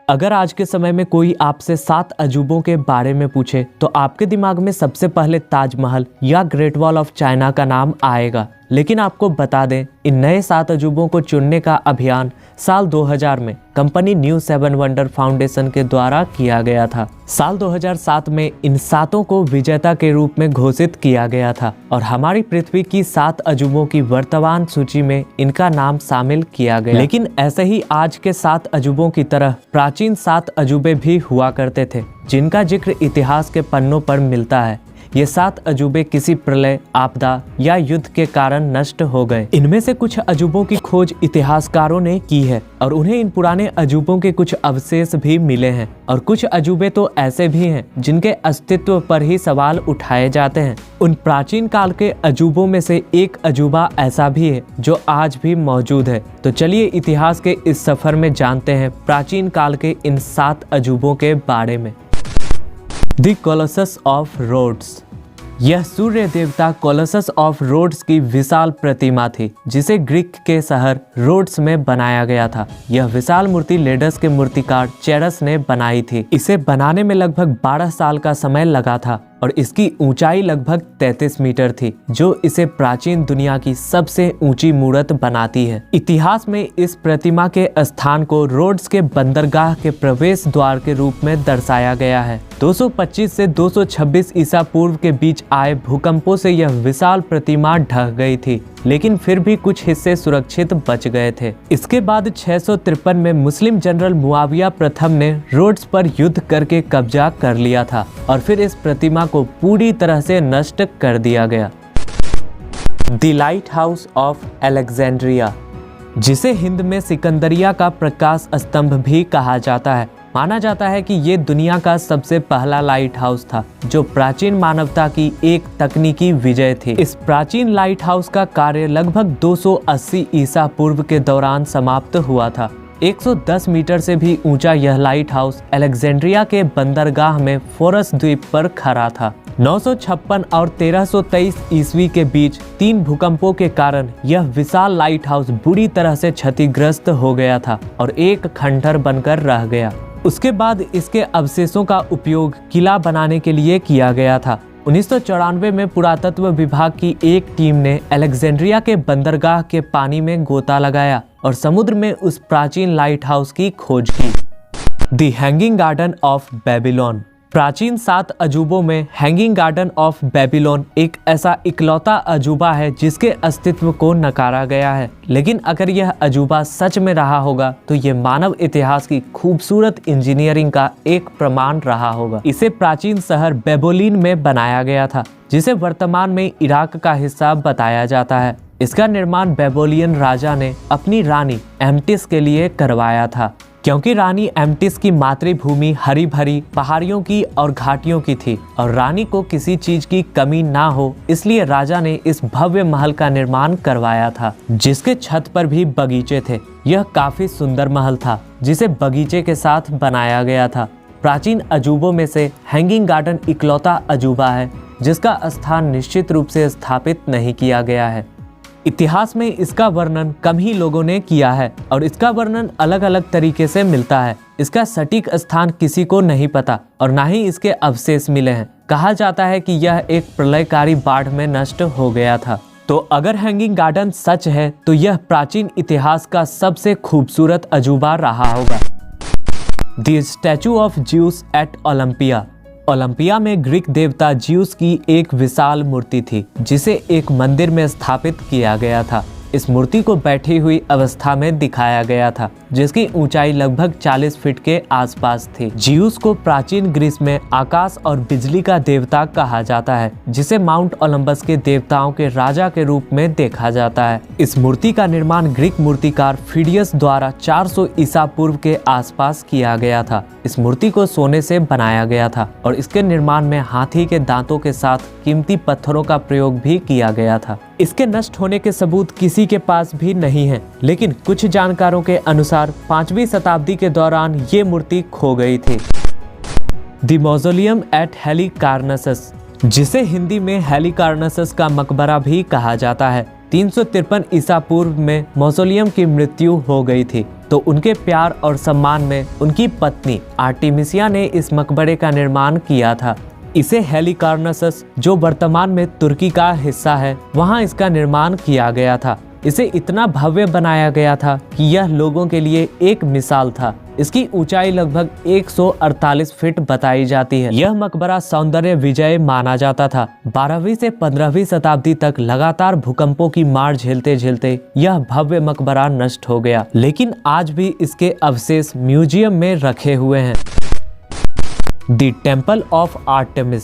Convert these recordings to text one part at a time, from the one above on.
अगर आज के समय में कोई आपसे 7 अजूबों के बारे में पूछे तो आपके दिमाग में सबसे पहले ताजमहल या ग्रेट वॉल ऑफ चाइना का नाम आएगा। लेकिन आपको बता दें, इन नए 7 अजूबों को चुनने का अभियान साल 2000 में कंपनी न्यू 7 वंडर फाउंडेशन के द्वारा किया गया था। साल 2007 में इन 7 को विजेता के रूप में घोषित किया गया था और हमारी पृथ्वी की 7 अजूबों की वर्तमान सूची में इनका नाम शामिल किया गया। लेकिन ऐसे ही आज के 7 अजूबों की तरह प्राचीन 7 अजूबे भी हुआ करते थे, जिनका जिक्र इतिहास के पन्नों पर मिलता है। ये 7 अजूबे किसी प्रलय, आपदा या युद्ध के कारण नष्ट हो गए। इनमें से कुछ अजूबों की खोज इतिहासकारों ने की है और उन्हें इन पुराने अजूबों के कुछ अवशेष भी मिले हैं। और कुछ अजूबे तो ऐसे भी हैं जिनके अस्तित्व पर ही सवाल उठाए जाते हैं। उन प्राचीन काल के अजूबों में से एक अजूबा ऐसा भी है जो आज भी मौजूद है। तो चलिए इतिहास के इस सफर में जानते हैं प्राचीन काल के इन 7 अजूबों के बारे में। The Colossus of Rhodes. यह सूर्य देवता कोलोसस ऑफ रोड्स की विशाल प्रतिमा थी, जिसे ग्रीक के शहर रोड्स में बनाया गया था। यह विशाल मूर्ति लेडस के मूर्तिकार चेरस ने बनाई थी। इसे बनाने में लगभग 12 साल का समय लगा था और इसकी ऊंचाई लगभग 33 मीटर थी, जो इसे प्राचीन दुनिया की सबसे ऊंची मूर्त बनाती है। इतिहास में इस प्रतिमा के स्थान को रोड्स के बंदरगाह के प्रवेश द्वार के रूप में दर्शाया गया है। 225 से 226 ईसा पूर्व के बीच आए भूकंपों से यह विशाल प्रतिमा ढह गई थी, लेकिन फिर भी कुछ हिस्से सुरक्षित बच गए थे। इसके बाद 653 में मुस्लिम जनरल मुआविया प्रथम ने रोड्स पर युद्ध करके कब्जा कर लिया था और फिर इस प्रतिमा को पूरी तरह से नष्ट कर दिया गया। The light house of Alexandria, जिसे हिंद में सिकंदरिया का प्रकाश स्तंभ भी कहा जाता है, माना जाता है कि ये दुनिया का सबसे पहला लाइट हाउस था जो प्राचीन मानवता की एक तकनीकी विजय थी। इस प्राचीन लाइट हाउस का कार्य लगभग 280 ईसा पूर्व के दौरान समाप्त हुआ था। 110 मीटर से भी ऊंचा यह लाइट हाउस अलेक्जेंड्रिया के बंदरगाह में फोरस द्वीप पर खड़ा था। 956 और 1323 ईस्वी के बीच 3 भूकंपों के कारण यह विशाल लाइट हाउस बुरी तरह से क्षतिग्रस्त हो गया था और एक खंडहर बनकर रह गया। उसके बाद इसके अवशेषों का उपयोग किला बनाने के लिए किया गया था। 1994 में पुरातत्व विभाग की एक टीम ने अलेक्जेंड्रिया के बंदरगाह के पानी में गोता लगाया और समुद्र में उस प्राचीन लाइट हाउस की खोज की। The hanging garden of Babylon. प्राचीन 7 अजूबों में हैंगिंग गार्डन ऑफ बेबीलोन एक ऐसा इकलौता अजूबा है जिसके अस्तित्व को नकारा गया है। लेकिन अगर यह अजूबा सच में रहा होगा तो ये मानव इतिहास की खूबसूरत इंजीनियरिंग का एक प्रमाण रहा होगा। इसे प्राचीन शहर बेबोलिन में बनाया गया था, जिसे वर्तमान में इराक का हिस्सा बताया जाता है। इसका निर्माण बेबोलियन राजा ने अपनी रानी एम्टिस के लिए करवाया था। क्योंकि रानी एम्टिस की मातृभूमि हरी भरी पहाड़ियों की और घाटियों की थी और रानी को किसी चीज की कमी ना हो, इसलिए राजा ने इस भव्य महल का निर्माण करवाया था, जिसके छत पर भी बगीचे थे। यह काफी सुंदर महल था जिसे बगीचे के साथ बनाया गया था। प्राचीन अजूबों में से हैंगिंग गार्डन इकलौता अजूबा है जिसका स्थान निश्चित रूप से स्थापित नहीं किया गया है। इतिहास में इसका वर्णन कम ही लोगों ने किया है और इसका वर्णन अलग अलग तरीके से मिलता है। इसका सटीक स्थान किसी को नहीं पता और ना ही इसके अवशेष मिले हैं। कहा जाता है कि यह एक प्रलयकारी बाढ़ में नष्ट हो गया था। तो अगर हैंगिंग गार्डन सच है तो यह प्राचीन इतिहास का सबसे खूबसूरत अजूबा रहा होगा। The statue of Zeus at Olympia. Olympia में ग्रीक देवता ज्यूस की एक विशाल मूर्ति थी जिसे एक मंदिर में स्थापित किया गया था। इस मूर्ति को बैठी हुई अवस्था में दिखाया गया था, जिसकी ऊंचाई लगभग 40 फीट के आसपास थी। ज्यूस को प्राचीन ग्रीस में आकाश और बिजली का देवता कहा जाता है, जिसे माउंट ओलंपस के देवताओं के राजा के रूप में देखा जाता है। इस मूर्ति का निर्माण ग्रीक मूर्तिकार फिडियस द्वारा 400 ईसा पूर्व के आसपास किया गया था। इस मूर्ति को सोने से बनाया गया था और इसके निर्माण में हाथी के दांतों के साथ कीमती पत्थरों का प्रयोग भी किया गया था। इसके नष्ट होने के सबूत किसी के पास भी नहीं है, लेकिन कुछ जानकारों के अनुसार 5वीं शताब्दी के दौरान ये मूर्ति खो गई थी। द मौजोलियम एट हेलिकार्नसस, जिसे हिंदी में हेलिकार्नसस का मकबरा भी कहा जाता है, 353 ईसा पूर्व में मौसोलियम की मृत्यु हो गई थी, तो उनके प्यार और सम्मान में उनकी पत्नी आर्टेमिसिया ने इस मकबरे का निर्माण किया था। इसे हेलिकार्नसस, जो वर्तमान में तुर्की का हिस्सा है, वहां इसका निर्माण किया गया था। इसे इतना भव्य बनाया गया था कि यह लोगों के लिए एक मिसाल था। इसकी ऊंचाई लगभग 148 फीट बताई जाती है। यह मकबरा सौंदर्य विजय माना जाता था। 12वीं से 15वीं शताब्दी तक लगातार भूकंपों की मार झेलते झेलते यह भव्य मकबरा नष्ट हो गया, लेकिन आज भी इसके अवशेष म्यूजियम में रखे हुए हैं। द टेम्पल ऑफ आर्टेमिस,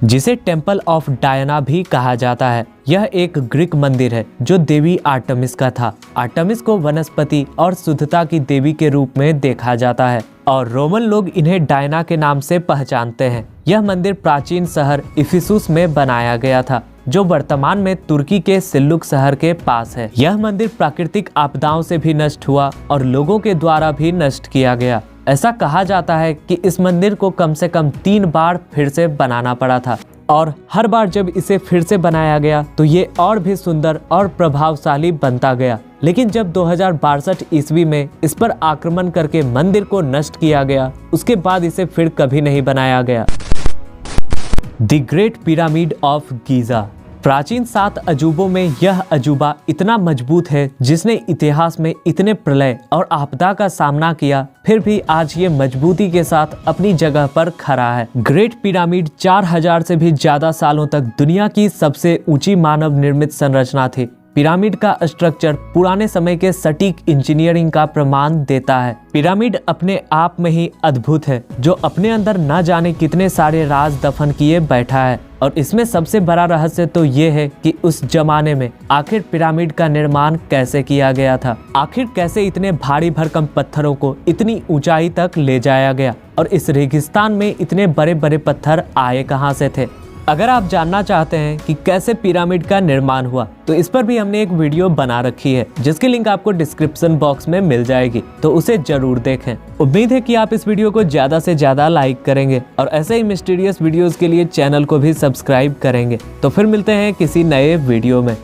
जिसे टेम्पल ऑफ डायना भी कहा जाता है, यह एक ग्रीक मंदिर है जो देवी आर्टेमिस का था। आर्टेमिस को वनस्पति और शुद्धता की देवी के रूप में देखा जाता है और रोमन लोग इन्हें डायना के नाम से पहचानते हैं। यह मंदिर प्राचीन शहर इफिसुस में बनाया गया था, जो वर्तमान में तुर्की के सिल्लुक शहर के पास है। यह मंदिर प्राकृतिक आपदाओं से भी नष्ट हुआ और लोगों के द्वारा भी नष्ट किया गया। ऐसा कहा जाता है कि इस मंदिर को कम से कम 3 बार फिर से बनाना पड़ा था और हर बार जब इसे फिर से बनाया गया तो ये और भी सुंदर और प्रभावशाली बनता गया। लेकिन जब 2062 ईस्वी में इस पर आक्रमण करके मंदिर को नष्ट किया गया, उसके बाद इसे फिर कभी नहीं बनाया गया। The great pyramid of Giza, प्राचीन 7 अजूबों में यह अजूबा इतना मजबूत है, जिसने इतिहास में इतने प्रलय और आपदा का सामना किया, फिर भी आज ये मजबूती के साथ अपनी जगह पर खड़ा है। ग्रेट पिरामिड 4000 से भी ज्यादा सालों तक दुनिया की सबसे ऊंची मानव निर्मित संरचना थी। पिरामिड का स्ट्रक्चर पुराने समय के सटीक इंजीनियरिंग का प्रमाण देता है। पिरामिड अपने आप में ही अद्भुत है, जो अपने अंदर न जाने कितने सारे राज दफन किए बैठा है। और इसमें सबसे बड़ा रहस्य तो ये है कि उस जमाने में आखिर पिरामिड का निर्माण कैसे किया गया था। आखिर कैसे इतने भारी भरकम पत्थरों को इतनी ऊंचाई तक ले जाया गया और इस रेगिस्तान में इतने बड़े बड़े पत्थर आए कहां से थे। अगर आप जानना चाहते हैं कि कैसे पिरामिड का निर्माण हुआ, तो इस पर भी हमने एक वीडियो बना रखी है, जिसकी लिंक आपको डिस्क्रिप्शन बॉक्स में मिल जाएगी, तो उसे जरूर देखें। उम्मीद है कि आप इस वीडियो को ज्यादा से ज्यादा लाइक करेंगे और ऐसे ही मिस्टीरियस वीडियोस के लिए चैनल को भी सब्सक्राइब करेंगे। तो फिर मिलते हैं किसी नए वीडियो में।